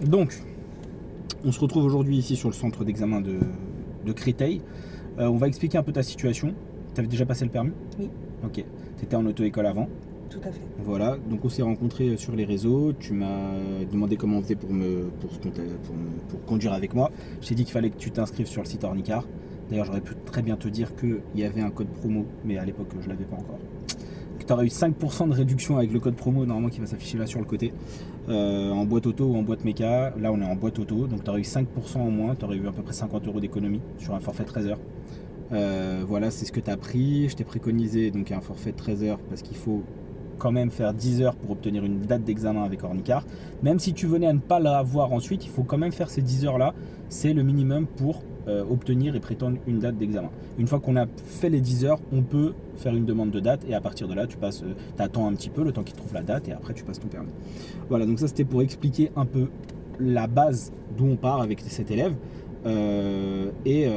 Donc, on se retrouve aujourd'hui ici sur le centre d'examen de Créteil. On va expliquer un peu ta situation. Tu avais déjà passé le permis? Oui. Ok. Tu étais en auto-école avant? Tout à fait. Voilà. Donc on s'est rencontrés sur les réseaux. Tu m'as demandé comment on faisait pour conduire avec moi. Je t'ai dit qu'il fallait que tu t'inscrives sur le site Ornicar. D'ailleurs, j'aurais pu très bien te dire qu'il y avait un code promo, mais à l'époque, je ne l'avais pas encore. Tu aurais eu 5% de réduction avec le code promo, normalement, qui va s'afficher là sur le côté. En boîte auto ou en boîte méca. Là, on est en boîte auto. Donc, tu aurais eu 5% en moins. Tu aurais eu à peu près 50 € d'économie sur un forfait 13 heures. Voilà, c'est ce que tu as pris. Je t'ai préconisé donc un forfait de 13 heures parce qu'il faut quand même faire 10 heures pour obtenir une date d'examen avec Ornicar. Même si tu venais à ne pas l'avoir ensuite, il faut quand même faire ces 10 heures là. C'est le minimum pour obtenir et prétendre une date d'examen. Une fois qu'on a fait les 10 heures, on peut faire une demande de date et à partir de là, tu attends un petit peu le temps qu'il trouve la date et après tu passes ton permis. Voilà, donc ça c'était pour expliquer un peu la base d'où on part avec cet élève. Et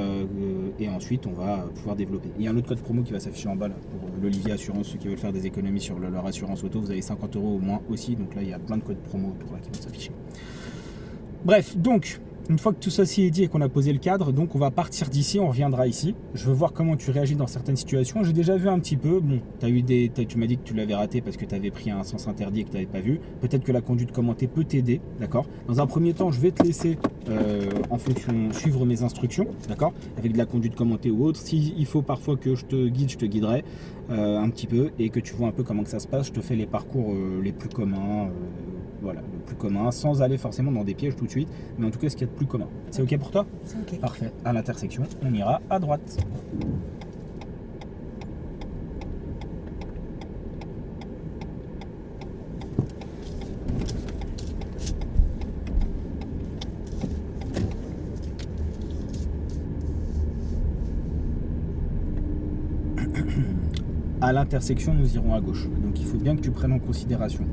ensuite on va pouvoir développer. Il y a un autre code promo qui va s'afficher en bas là, pour l'Olivier Assurance, ceux qui veulent faire des économies sur leur assurance auto, vous avez 50 € au moins aussi, donc là il y a plein de codes promo autour là qui vont s'afficher. Bref, donc une fois que tout ceci est dit et qu'on a posé le cadre, donc on va partir d'ici, on reviendra ici. Je veux voir comment tu réagis dans certaines situations. J'ai déjà vu un petit peu. Bon, tu m'as dit que tu l'avais raté parce que tu avais pris un sens interdit et que tu n'avais pas vu. Peut-être que la conduite commentée peut t'aider, d'accord. Dans un premier temps, je vais te laisser suivre mes instructions, d'accord, avec de la conduite commentée ou autre. S'il faut parfois que je te guide, je te guiderai un petit peu et que tu vois un peu comment que ça se passe. Je te fais les parcours les plus communs. Voilà, le plus commun, sans aller forcément dans des pièges tout de suite, mais en tout cas ce qu'il y a de plus commun. C'est ok pour toi? C'est ok. Parfait. À l'intersection, on ira à droite. À l'intersection, nous irons à gauche. Donc il faut bien que tu prennes en considération.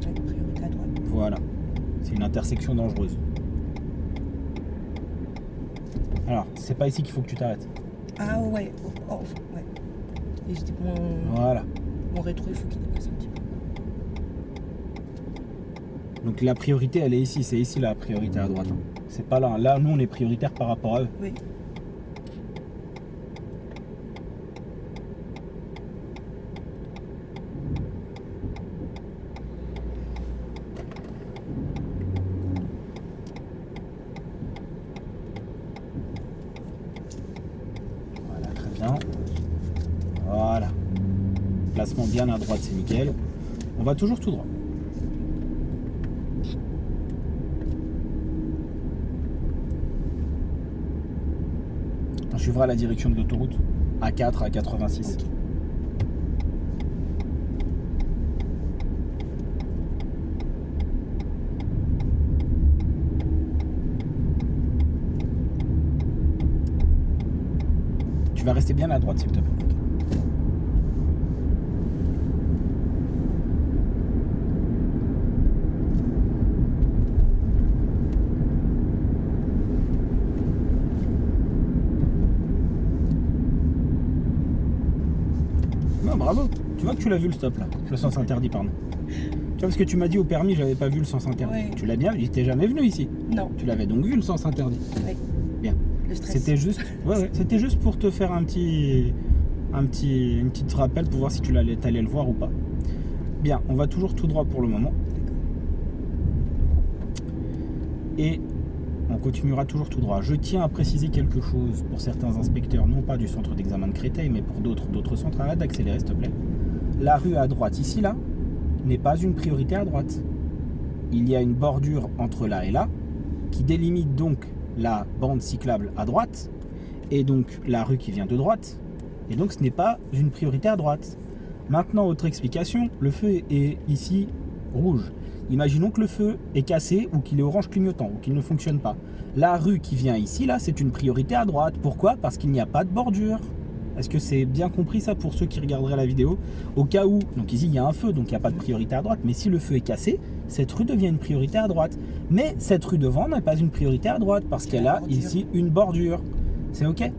Priorité à droite. Voilà. C'est une intersection dangereuse. Alors, c'est pas ici qu'il faut que tu t'arrêtes. Ah ouais. Oh, ouais. Et je dis Voilà. Mon rétro, il faut qu'il dépasse un petit peu. Donc la priorité, elle est ici. C'est ici la priorité à droite. C'est pas là. Là, nous, on est prioritaire par rapport à eux. Oui. Voilà, très bien. Voilà. Placement bien à droite, c'est nickel. On va toujours tout droit. On suivra la direction de l'autoroute A4 à 86. Okay. Tu vas rester bien à droite, s'il te plaît. Non, bravo. Tu vois que tu l'as vu le stop là, le sens interdit, pardon. Tu vois, parce que tu m'as dit au permis, j'avais pas vu le sens interdit. Ouais. Tu l'as bien vu, t'es jamais venu ici. Non. Tu l'avais donc vu le sens interdit. Oui. Bien. Le stress. C'était juste, c'était juste pour te faire une petite rappel pour voir si tu allais le voir ou pas. Bien, on va toujours tout droit pour le moment. Et on continuera toujours tout droit. Je tiens à préciser quelque chose pour certains inspecteurs, non pas du centre d'examen de Créteil, mais pour d'autres centres. Arrête d'accélérer, s'il te plaît. La rue à droite, ici, là, n'est pas une priorité à droite. Il y a une bordure entre là et là, qui délimite donc la bande cyclable à droite, et donc la rue qui vient de droite, et donc ce n'est pas une priorité à droite. Maintenant, autre explication, le feu est ici rouge. Imaginons que le feu est cassé ou qu'il est orange clignotant ou qu'il ne fonctionne pas. La rue qui vient ici, là, c'est une priorité à droite. Pourquoi? Parce qu'il n'y a pas de bordure. Est-ce que c'est bien compris ça pour ceux qui regarderaient la vidéo? Au cas où, donc ici il y a un feu, donc il n'y a pas de priorité à droite, mais si le feu est cassé, cette rue devient une priorité à droite. Mais cette rue devant n'est pas une priorité à droite parce qu'elle a ici une bordure. C'est ok?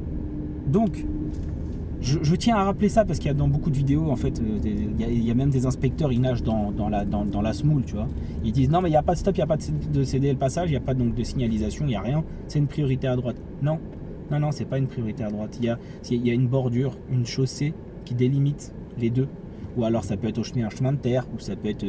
Donc, Je tiens à rappeler ça parce qu'il y a dans beaucoup de vidéos, en fait, il y a même des inspecteurs, ils nagent dans la semoule, tu vois. Ils disent non, mais il n'y a pas de stop, il n'y a pas de CDL passage, il n'y a pas donc de signalisation, il n'y a rien, c'est une priorité à droite. Non, c'est pas une priorité à droite. Il y a une bordure, une chaussée qui délimite les deux. Ou alors ça peut être un chemin de terre, ou ça peut être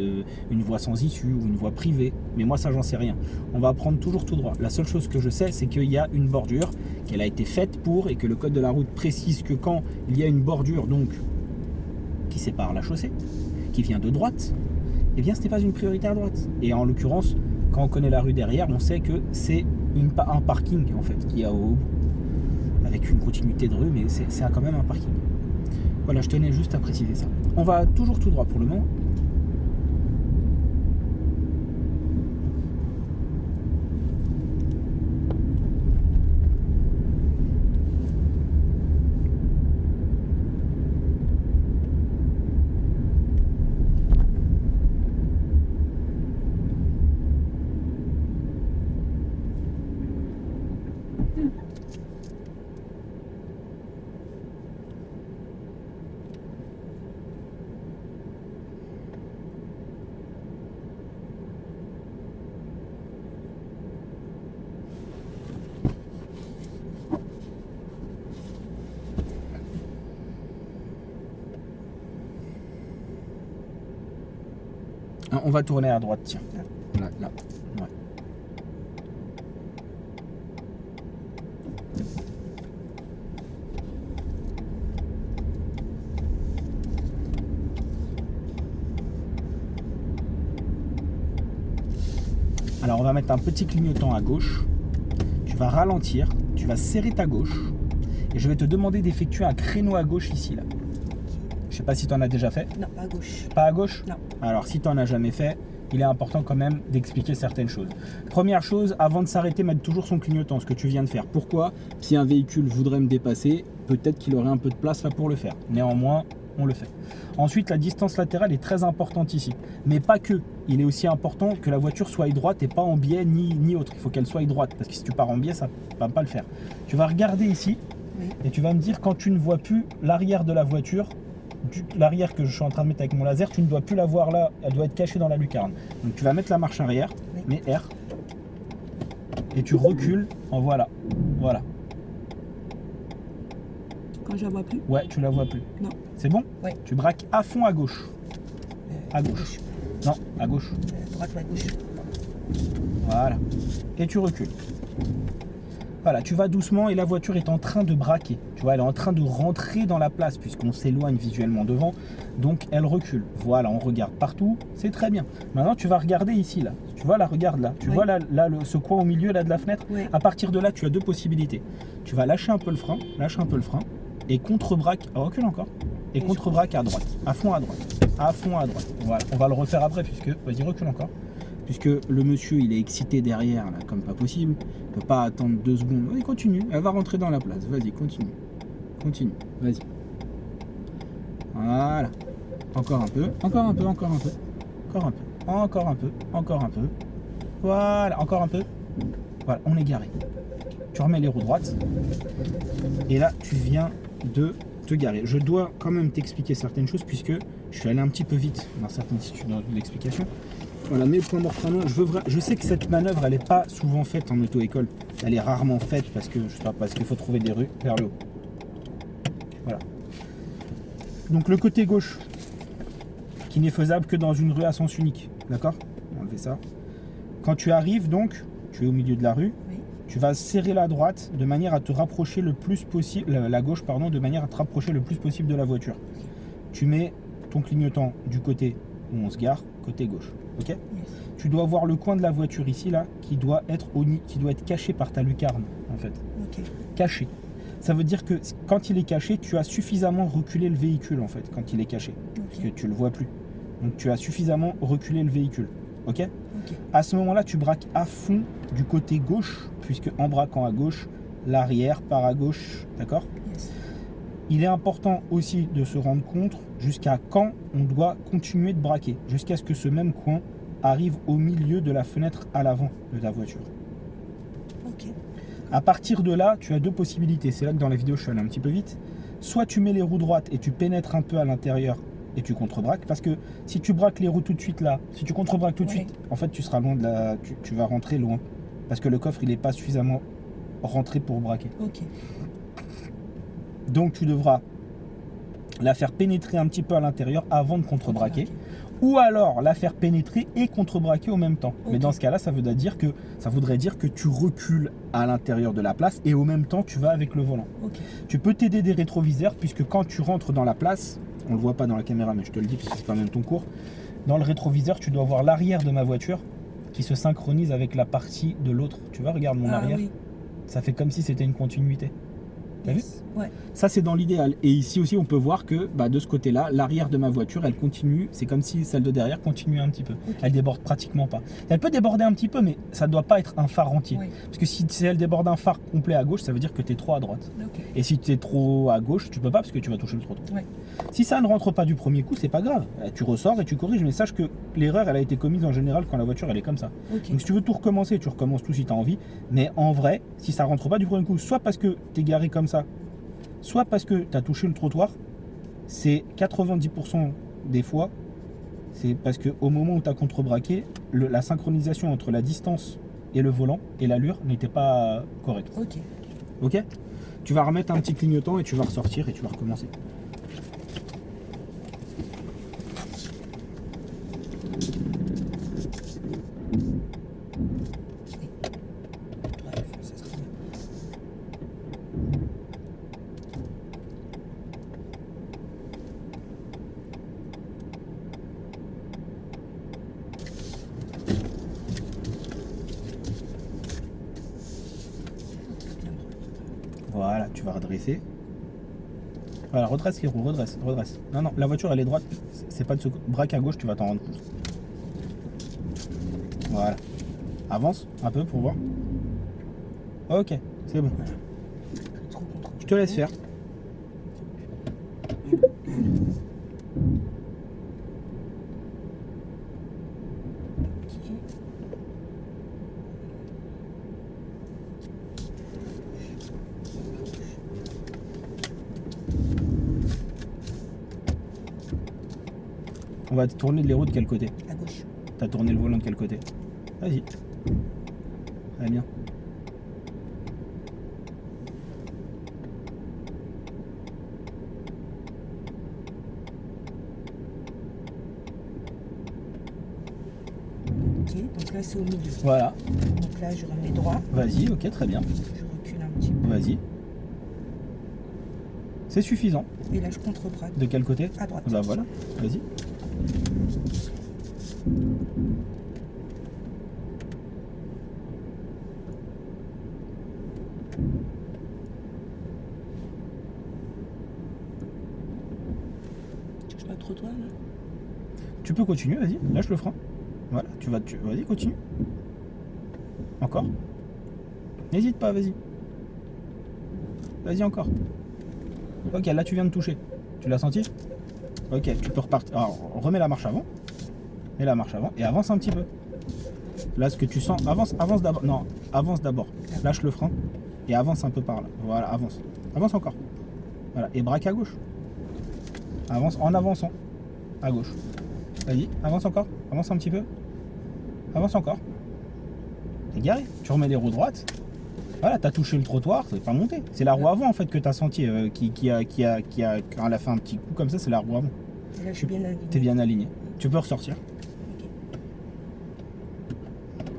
une voie sans issue, ou une voie privée. Mais moi, ça, j'en sais rien. On va prendre toujours tout droit. La seule chose que je sais, c'est qu'il y a une bordure, qu'elle a été faite pour, et que le code de la route précise que quand il y a une bordure, donc, qui sépare la chaussée, qui vient de droite, eh bien, ce n'est pas une priorité à droite. Et en l'occurrence, quand on connaît la rue derrière, on sait que c'est un parking, en fait, qu'il y a au bout, avec une continuité de rue, mais c'est quand même un parking. Voilà, je tenais juste à préciser ça. On va toujours tout droit pour le moment. On va tourner à droite, tiens. Là. Ouais. Alors on va mettre un petit clignotant à gauche. Tu vas ralentir, tu vas serrer ta gauche. Et je vais te demander d'effectuer un créneau à gauche ici, là. Je sais pas si tu en as déjà fait. Non, pas à gauche. Pas à gauche? Non. Alors si tu n'en as jamais fait, il est important quand même d'expliquer certaines choses. Première chose, avant de s'arrêter, mettre toujours son clignotant, ce que tu viens de faire. Pourquoi? Si un véhicule voudrait me dépasser, peut-être qu'il aurait un peu de place là pour le faire. Néanmoins, on le fait. Ensuite, la distance latérale est très importante ici. Mais pas que. Il est aussi important que la voiture soit droite et pas en biais ni autre. Il faut qu'elle soit droite, parce que si tu pars en biais, ça ne va pas le faire. Tu vas regarder ici, oui, et tu vas me dire quand tu ne vois plus l'arrière de la voiture, l'arrière que je suis en train de mettre avec mon laser, tu ne dois plus la voir là, elle doit être cachée dans la lucarne. Donc tu vas mettre la marche arrière, oui, mais R, et tu recules en voilà. Quand je la vois plus? Ouais, tu la vois plus. Non. C'est bon? Oui. Tu braques à fond à gauche. À gauche. Non, à gauche. Droite ou à gauche? Voilà. Et tu recules. Voilà, tu vas doucement et la voiture est en train de braquer. Tu vois, elle est en train de rentrer dans la place puisqu'on s'éloigne visuellement devant. Donc, elle recule. Voilà, on regarde partout. C'est très bien. Maintenant, tu vas regarder ici, là. Tu vois, là, regarde là. Tu, oui, vois là, ce coin au milieu là de la fenêtre. Oui. À partir de là, tu as deux possibilités. Tu vas lâcher un peu le frein. Et contre-braque. Oh, recule encore. Et contre-braque à droite. À fond à droite. À fond à droite. Voilà. On va le refaire après puisque... Vas-y, recule encore. Puisque le monsieur, il est excité derrière, là, comme pas possible. Il ne peut pas attendre 2 secondes. Vas-y, continue. Elle va rentrer dans la place. Vas-y, continue. Vas-y. Voilà. Encore un peu. Voilà, encore un peu. Voilà, on est garé. Tu remets les roues droites. Et là, tu viens de te garer. Je dois quand même t'expliquer certaines choses puisque je suis allé un petit peu vite dans certaines situations de l'explication. Voilà, mes points morts freins. Je sais que cette manœuvre, elle n'est pas souvent faite en auto-école. Elle est rarement faite parce qu'il faut trouver des rues vers le haut. Voilà. Donc le côté gauche, qui n'est faisable que dans une rue à sens unique. D'accord? On va enlever ça. Quand tu arrives, donc, tu es au milieu de la rue. Oui. Tu vas serrer la droite de manière à te rapprocher le plus possible, la gauche, pardon, de manière à te rapprocher le plus possible de la voiture. Tu mets ton clignotant du côté où on se gare, côté gauche. Ok? Yes. Tu dois voir le coin de la voiture ici, là, qui doit être caché par ta lucarne, en fait. Okay. Caché. Ça veut dire que quand il est caché, tu as suffisamment reculé le véhicule, en fait, quand il est caché. Okay. Parce que tu le vois plus. Donc tu as suffisamment reculé le véhicule. Ok? Okay. À ce moment-là, tu braques à fond du côté gauche, puisque en braquant à gauche, l'arrière part à gauche. D'accord? Yes. Il est important aussi de se rendre compte jusqu'à quand on doit continuer de braquer, jusqu'à ce que ce même coin arrive au milieu de la fenêtre à l'avant de ta voiture. Okay. À partir de là, tu as deux possibilités. C'est là que dans la vidéo, je suis allé un petit peu vite. soit tu mets les roues droites et tu pénètres un peu à l'intérieur et tu contrebraques, parce que si tu braques les roues tout de suite là, si tu contrebraques tout de suite, en fait tu seras loin de la... Tu vas rentrer loin, parce que le coffre il n'est pas suffisamment rentré pour braquer. Ok. Donc tu devras la faire pénétrer un petit peu à l'intérieur avant de contrebraquer. Contrebraquer. Ou alors la faire pénétrer et contrebraquer au même temps. Ok. Mais dans ce cas-là, ça voudrait dire que tu recules à l'intérieur de la place et au même temps tu vas avec le volant. Ok. Tu peux t'aider des rétroviseurs puisque quand tu rentres dans la place, on le voit pas dans la caméra mais je te le dis parce que c'est quand même ton cours, dans le rétroviseur tu dois voir l'arrière de ma voiture qui se synchronise avec la partie de l'autre. Tu vois, regarde mon arrière, Oui. ça fait comme si c'était une continuité. T'as vu ? Ouais. Ça c'est dans l'idéal. Et ici aussi on peut voir que de ce côté-là, l'arrière de ma voiture, elle continue, c'est comme si celle de derrière continuait un petit peu. Ok. Elle déborde pratiquement pas. Elle peut déborder un petit peu, mais ça ne doit pas être un phare entier. Oui. Parce que si elle déborde un phare complet à gauche, ça veut dire que tu es trop à droite. Ok. Et si tu es trop à gauche, tu peux pas parce que tu vas toucher le trottoir. Ouais. Si ça ne rentre pas du premier coup, c'est pas grave. Tu ressors et tu corriges, mais sache que l'erreur, elle a été commise en général quand la voiture, elle est comme ça. Ok. Donc si tu veux tout recommencer, tu recommences tout si tu as envie. Mais en vrai, si ça rentre pas du premier coup, soit parce que tu es garé comme ça, soit parce que tu as touché le trottoir, c'est 90% des fois, c'est parce qu'au moment où tu as contrebraqué, la synchronisation entre la distance et le volant et l'allure n'était pas correcte. Ok. Ok ? Tu vas remettre un petit clignotant et tu vas ressortir et tu vas recommencer. Bref, ça sera bien. Voilà, tu vas redresser. Voilà, redresse les roues, redresse. Non, non, la voiture elle est droite, c'est pas de ce côté. Braque à gauche, tu vas t'en rendre compte. Voilà. Avance un peu pour voir. Ok, c'est bon. Trop contrôle. Je te laisse faire. On va tourner les roues de quel côté? À gauche. T'as tourné le volant de quel côté? Vas-y. Très bien. Ok, donc là c'est au milieu. Voilà. Donc là je remets droit. Vas-y, ok, très bien. Je recule un petit peu. Vas-y. C'est suffisant. Et là je contrebraque. De quel côté? À droite. Bah voilà, vas-y. Tu cherches pas le trottoir là? Tu peux continuer, vas-y, lâche le frein. Voilà, vas-y, continue. Encore. N'hésite pas, vas-y. Vas-y encore. Ok, là tu viens de toucher. Tu l'as senti? Ok, tu peux repartir. Alors, remets la marche avant. Mets la marche avant et avance un petit peu. Là, ce que tu sens, avance d'abord. Non, avance d'abord. Lâche le frein et avance un peu par là. Voilà, avance. Avance encore. Voilà, et braque à gauche. Avance en avançant à gauche. Vas-y, avance encore. Avance un petit peu. Avance encore. T'es garé. Tu remets les roues droites. Voilà, t'as touché le trottoir, c'est pas monté. C'est la roue avant en fait que t'as senti quand elle a fait un petit coup comme ça, c'est la roue avant. Et là je suis bien aligné. T'es bien aligné. Tu peux ressortir.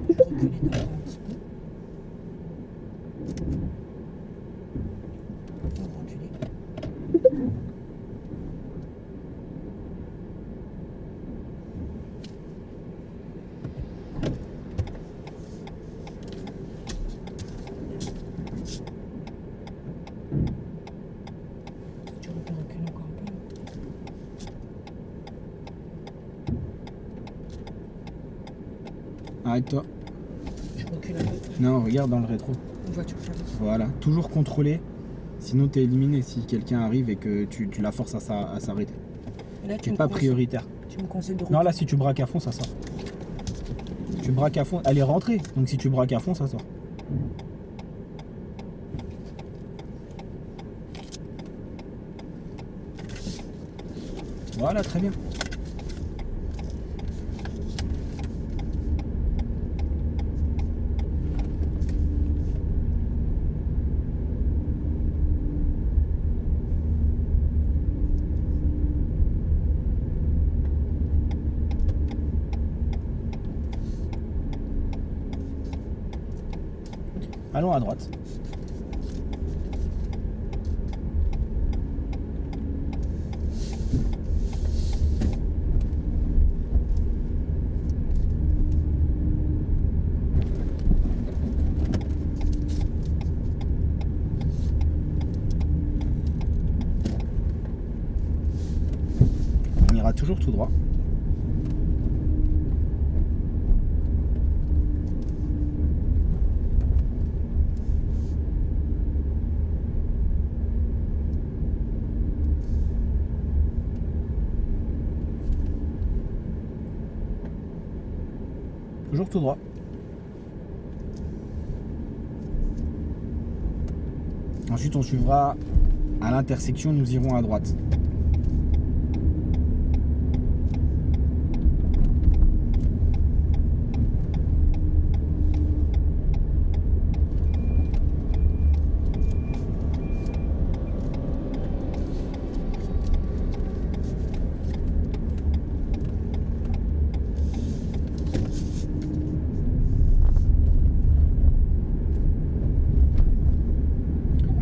Je recule les deux bras un petit peu. On va reculer. Tu recules encore un peu. Arrête-toi. Je recule un peu. Non, regarde dans le rétro. Une voiture j'avance. Voilà, toujours contrôler. Sinon t'es éliminé si quelqu'un arrive et que tu la forces à s'arrêter. Et là, tu C'est me pas conseilles- prioritaire. Tu me conseilles de Non, là si tu braques à fond, ça sort. Si tu braques à fond, elle est rentrée. Donc si tu braques à fond, ça sort. Voilà, très bien. Allons à droite. On ira toujours tout droit. Toujours tout droit. Ensuite, on suivra à l'intersection, nous irons à droite.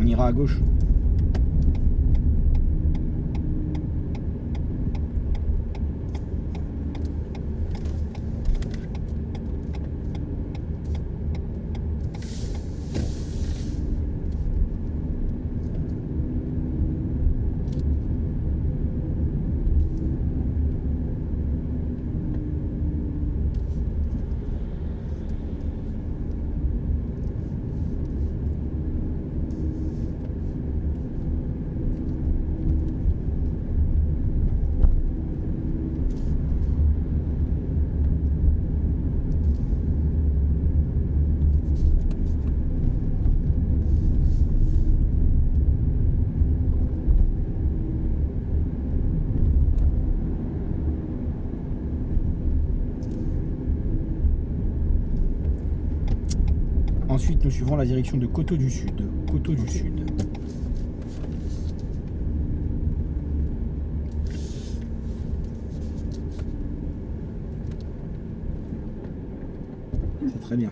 On ira à gauche. Ensuite, nous suivrons la direction de Coteau du Sud. Coteau du Sud. C'est très bien.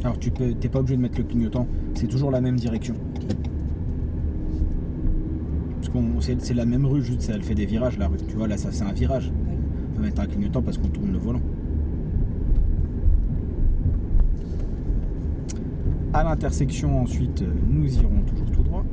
Alors t'es pas obligé de mettre le clignotant, c'est toujours la même direction. Parce que c'est la même rue, juste elle fait des virages la rue. Tu vois là ça c'est un virage. Oui. On va mettre un clignotant parce qu'on tourne le volant. À l'intersection ensuite, nous irons toujours tout droit.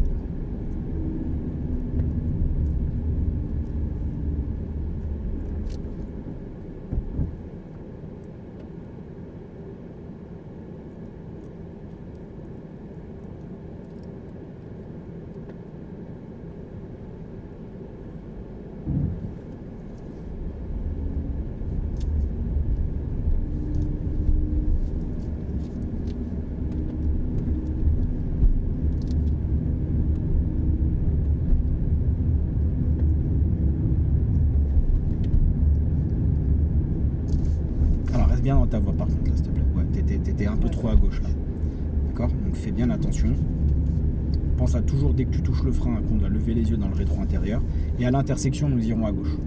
Bien dans ta voie par contre là s'il te plaît. Ouais, t'étais un peu trop à gauche là. D'accord? Donc fais bien attention. Pense à toujours dès que tu touches le frein qu'on doit lever les yeux dans le rétro intérieur. Et à l'intersection nous irons à gauche.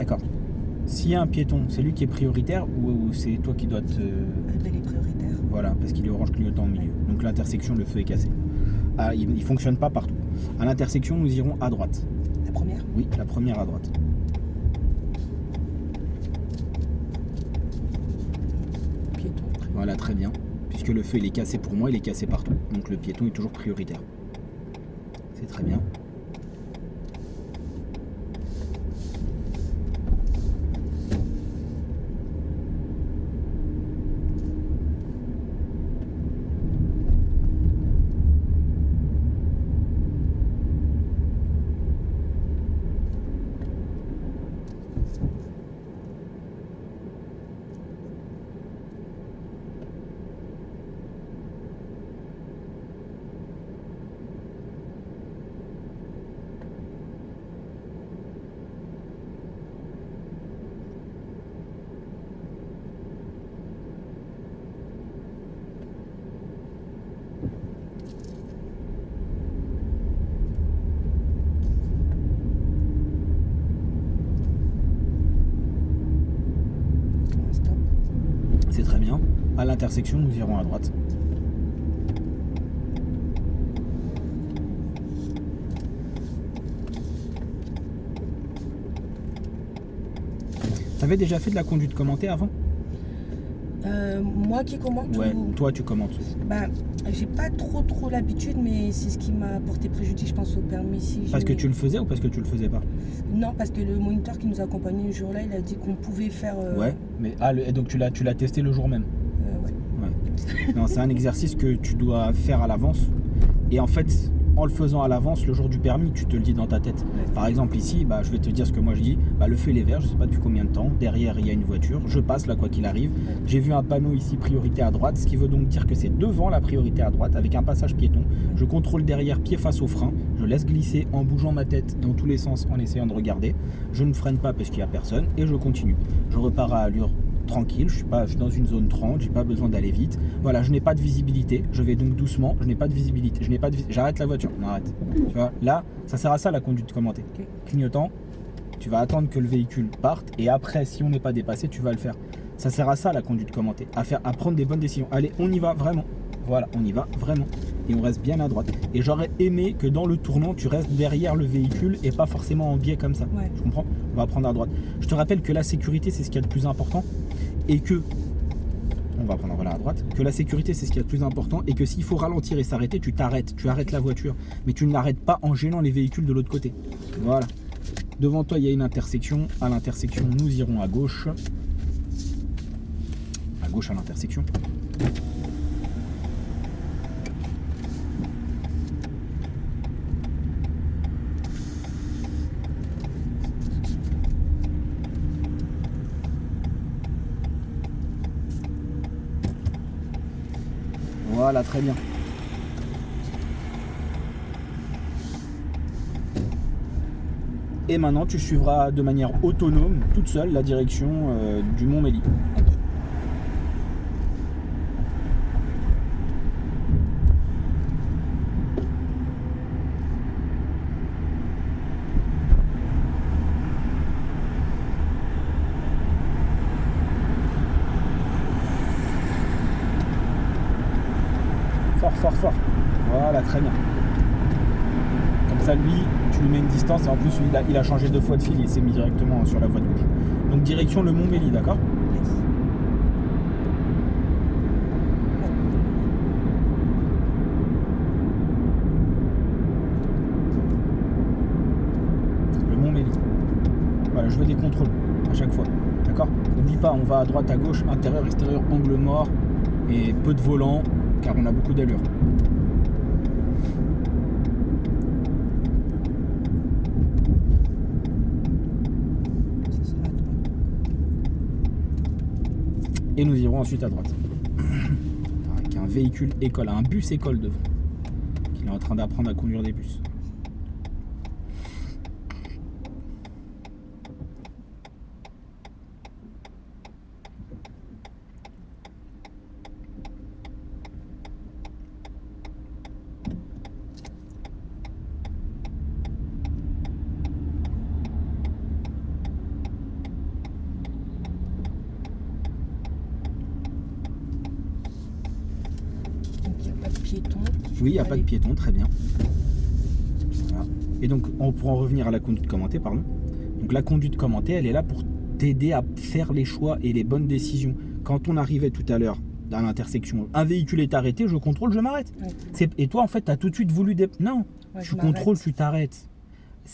D'accord. S'il y a un piéton, c'est lui qui est prioritaire ou c'est toi qui dois te... Elle est prioritaire. Voilà, parce qu'il est orange clignotant au milieu. Donc l'intersection, le feu est cassé. Ah, il ne fonctionne pas partout. À l'intersection, nous irons à droite. La première? Oui, la première à droite. Piéton. Voilà, très bien. Puisque le feu il est cassé pour moi, il est cassé partout. Donc le piéton est toujours prioritaire. C'est très bien. Stop. C'est très bien. À l'intersection, nous irons à droite. T'avais déjà fait de la conduite commentée avant? Moi qui commente Ouais, ou... toi tu commentes. Ben, j'ai pas trop l'habitude, mais c'est ce qui m'a porté préjudice, je pense, au permis ici. Parce que tu le faisais ou parce que tu le faisais pas? Non, parce que le moniteur qui nous accompagnait ce jour-là, il a dit qu'on pouvait faire... Ouais, mais et donc tu l'as testé le jour même? Ouais. Ouais. Non, c'est un exercice que tu dois faire à l'avance. Et en fait, en le faisant à l'avance, le jour du permis, tu te le dis dans ta tête. Ouais. Par exemple, ici, je vais te dire ce que moi je dis. Le feu il est vert, je sais pas depuis combien de temps. Derrière, il y a une voiture. Je passe là, quoi qu'il arrive. Ouais. J'ai vu un panneau ici, priorité à droite, ce qui veut donc dire que c'est devant la priorité à droite, avec un passage piéton. Je contrôle derrière, pied face au frein. Je laisse glisser en bougeant ma tête dans tous les sens, en essayant de regarder. Je ne freine pas parce qu'il n'y a personne et je continue. Je repars à allure tranquille, je suis dans une zone 30, j'ai pas besoin d'aller vite. Voilà, je n'ai pas de visibilité, je vais donc doucement, je n'ai pas de visibilité, j'arrête la voiture, on arrête. Tu vois, là, ça sert à ça la conduite commentée. Okay. Clignotant, tu vas attendre que le véhicule parte et après, si on n'est pas dépassé, tu vas le faire. Ça sert à ça la conduite commentée, à prendre des bonnes décisions. Allez, on y va vraiment. Voilà, on y va vraiment. Et on reste bien à droite. Et j'aurais aimé que dans le tournant, tu restes derrière le véhicule et pas forcément en biais comme ça. Ouais. Tu comprends? On va prendre à droite. Je te rappelle que la sécurité, c'est ce qu'il y a de plus important. Et que, on va prendre à droite, que la sécurité c'est ce qu'il y a de plus important et que s'il faut ralentir et s'arrêter, tu t'arrêtes, tu arrêtes la voiture, mais tu ne l'arrêtes pas en gênant les véhicules de l'autre côté. Voilà. Devant toi il y a une intersection, à l'intersection nous irons à gauche à l'intersection. Voilà, très bien. Et maintenant, tu suivras de manière autonome, toute seule, la direction du Mont Mély. Fort. Voilà, très bien. Comme ça, lui, tu lui mets une distance et en plus, il a changé 2 fois de fil, il s'est mis directement sur la voie de gauche. Donc, direction le Mont Mély, d'accord? Yes. Le Mont Mély. Voilà, je veux des contrôles à chaque fois, d'accord? N'oublie pas, on va à droite, à gauche, intérieur, extérieur, angle mort et peu de volant, car on a beaucoup d'allure. Et nous irons ensuite à droite. Avec un véhicule école, un bus école devant. Il est en train d'apprendre à conduire des bus. Oui, il n'y a pas de Allez. piéton, très bien. Voilà. Et donc, pour en revenir à la conduite commentée, pardon. Donc la conduite commentée, elle est là pour t'aider à faire les choix et les bonnes décisions. Quand on arrivait tout à l'heure à l'intersection, un véhicule est arrêté, je contrôle, je m'arrête. Ouais. Et toi, en fait, tu as tout de suite voulu... Non, Ouais, tu je m'arrête. contrôles, tu t'arrêtes.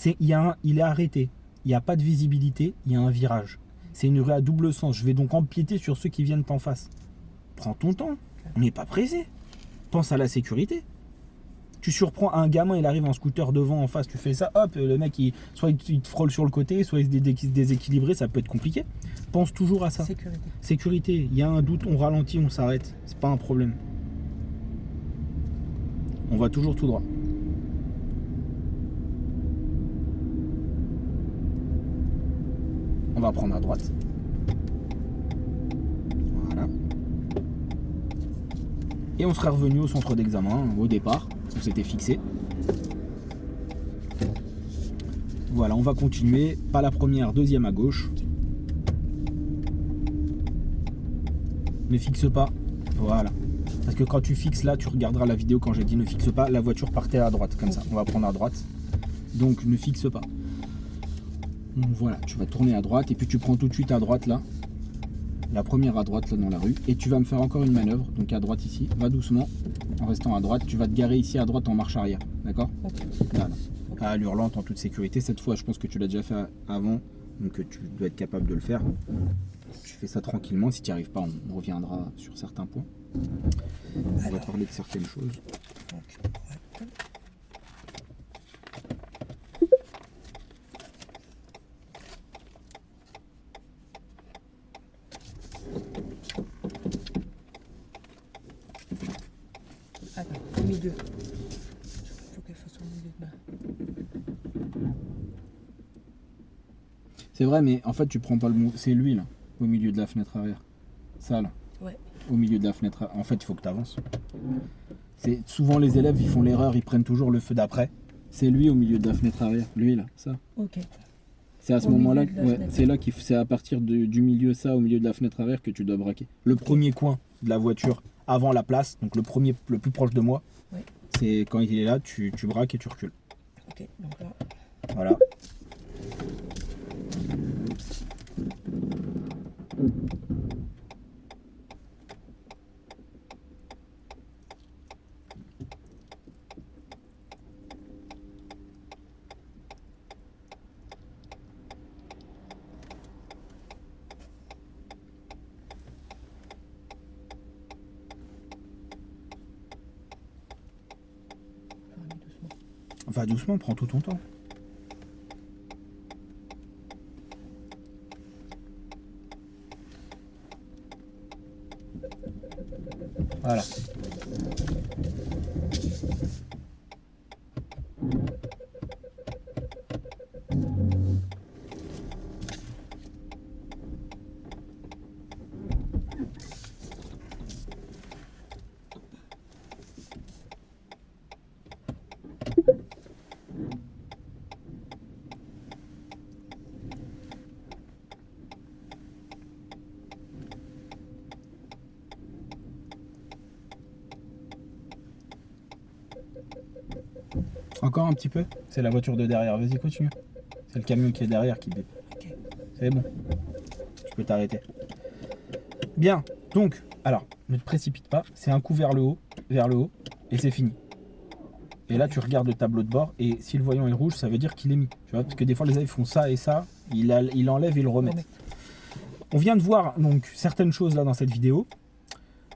Il est arrêté. Il n'y a pas de visibilité, il y a un virage. C'est une rue à double sens. Je vais donc empiéter sur ceux qui viennent en face. Prends ton temps. On n'est pas pressé. Pense à la sécurité. Tu surprends un gamin, il arrive en scooter devant, en face, tu fais ça, hop, le mec, soit il te frôle sur le côté, soit il se déséquilibré, ça peut être compliqué. Pense toujours à ça. Sécurité. Sécurité, il y a un doute, on ralentit, on s'arrête. C'est pas un problème. On va toujours tout droit. On va prendre à droite. Voilà. Et on serait revenu au centre d'examen, au départ, où c'était fixé. Voilà, on va continuer. Pas la première, deuxième à gauche. Ne fixe pas. Voilà. Parce que quand tu fixes là, tu regarderas la vidéo quand j'ai dit ne fixe pas, la voiture partait à droite, comme ça. On va prendre à droite. Donc ne fixe pas. Voilà, tu vas tourner à droite et puis tu prends tout de suite à droite là. La première à droite là dans la rue. Et tu vas me faire encore une manœuvre. Donc à droite ici. Va doucement. En restant à droite. Tu vas te garer ici à droite en marche arrière. D'accord? Ok. Voilà. À allure lente en toute sécurité. Cette fois, je pense que tu l'as déjà fait avant. Donc tu dois être capable de le faire. Tu fais ça tranquillement. Si tu n'y arrives pas, on reviendra sur certains points. On va parler de certaines choses. Donc, ouais. Attends, au milieu. Il faut qu'elle fasse au milieu de ma... C'est vrai, mais en fait, tu prends pas le mot. C'est lui là, au milieu de la fenêtre arrière. Ça là. Ouais. Au milieu de la fenêtre. En fait, il faut que tu avances. C'est souvent les élèves, ils font l'erreur, ils prennent toujours le feu d'après. C'est lui au milieu de la fenêtre arrière. Lui là, ça. Ok. C'est à ce Au moment-là, milieu de la ouais, fenêtre. c'est là c'est à partir du milieu ça, au milieu de la fenêtre arrière que tu dois braquer. Le premier coin de la voiture avant la place, donc le premier, le plus proche de moi. Ouais. C'est quand il est là, tu braques et tu recules. Ok, donc là. Voilà. Enfin, doucement. Va doucement, prends tout ton temps. Voilà. Encore un petit peu. C'est la voiture de derrière. Vas-y, continue. C'est le camion qui est derrière qui bip. Ok. C'est bon. Tu peux t'arrêter. Bien. Donc, alors, ne te précipite pas. C'est un coup vers le haut, et c'est fini. Et là, tu regardes le tableau de bord, et si le voyant est rouge, ça veut dire qu'il est mis. Tu vois, parce que des fois, les élèves font ça et ça. Il enlève et il remet. On vient de voir donc certaines choses là dans cette vidéo.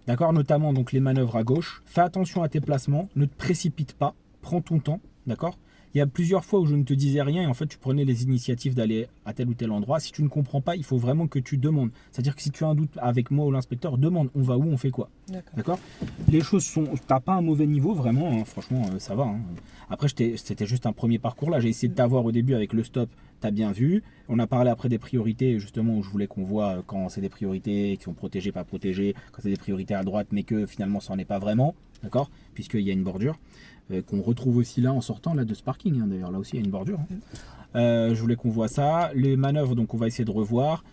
D'accord, notamment donc les manœuvres à gauche. Fais attention à tes placements, ne te précipite pas, prends ton temps, d'accord? Il y a plusieurs fois où je ne te disais rien et en fait tu prenais les initiatives d'aller à tel ou tel endroit. Si tu ne comprends pas, il faut vraiment que tu demandes. C'est-à-dire que si tu as un doute avec moi ou l'inspecteur, demande, on va où, on fait quoi? D'accord? Les choses sont... T'as pas un mauvais niveau, vraiment, hein, franchement, ça va. Hein. Après, c'était juste un premier parcours là. J'ai essayé de t'avoir au début avec le stop, t'as bien vu. On a parlé après des priorités, justement, où je voulais qu'on voit quand c'est des priorités qui sont protégées, pas protégées, quand c'est des priorités à droite, mais que finalement ça n'en est pas vraiment, d'accord? Puisqu'il y a une bordure. Qu'on retrouve aussi là en sortant là de ce parking, hein. D'ailleurs là aussi il y a une bordure, hein. Je voulais qu'on voit ça, les manœuvres, donc on va essayer de revoir.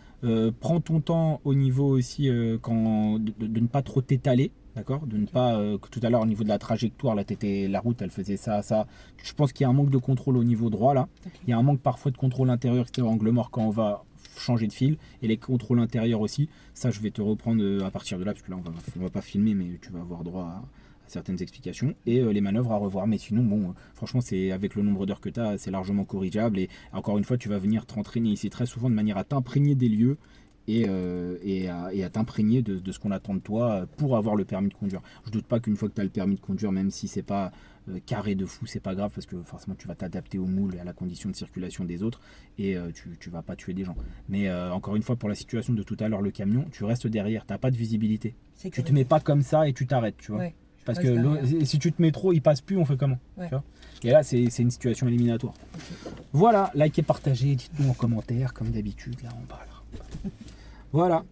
Prends ton temps au niveau aussi de ne pas trop t'étaler, D'accord, de ne pas que tout à l'heure au niveau de la trajectoire, là, la route, elle faisait ça, ça. Je pense qu'il y a un manque de contrôle au niveau droit là. Ok. Il y a un manque parfois de contrôle intérieur, extérieur, angle mort quand on va changer de fil et les contrôles intérieurs aussi. Ça, je vais te reprendre à partir de là parce que là, on va pas filmer, mais tu vas avoir droit à certaines explications et les manœuvres à revoir. Mais sinon, bon, franchement, c'est avec le nombre d'heures que tu as, c'est largement corrigeable. Et encore une fois, tu vas venir t'entraîner ici très souvent de manière à t'imprégner des lieux et à t'imprégner de ce qu'on attend de toi pour avoir le permis de conduire. Je doute pas qu'une fois que tu as le permis de conduire, même si c'est pas carré de fou, c'est pas grave parce que forcément tu vas t'adapter au moule et à la condition de circulation des autres et tu vas pas tuer des gens. Mais encore une fois, pour la situation de tout à l'heure, le camion, tu restes derrière, t'as pas de visibilité. Tu te mets pas comme ça et tu t'arrêtes, tu vois. Ouais, parce que si tu te mets trop, il passe plus, on fait comment, ouais. tu vois. Et là, c'est une situation éliminatoire. Okay. Voilà, likez, partagez, dites-nous en commentaire, comme d'habitude, là en bas. Là. Voilà.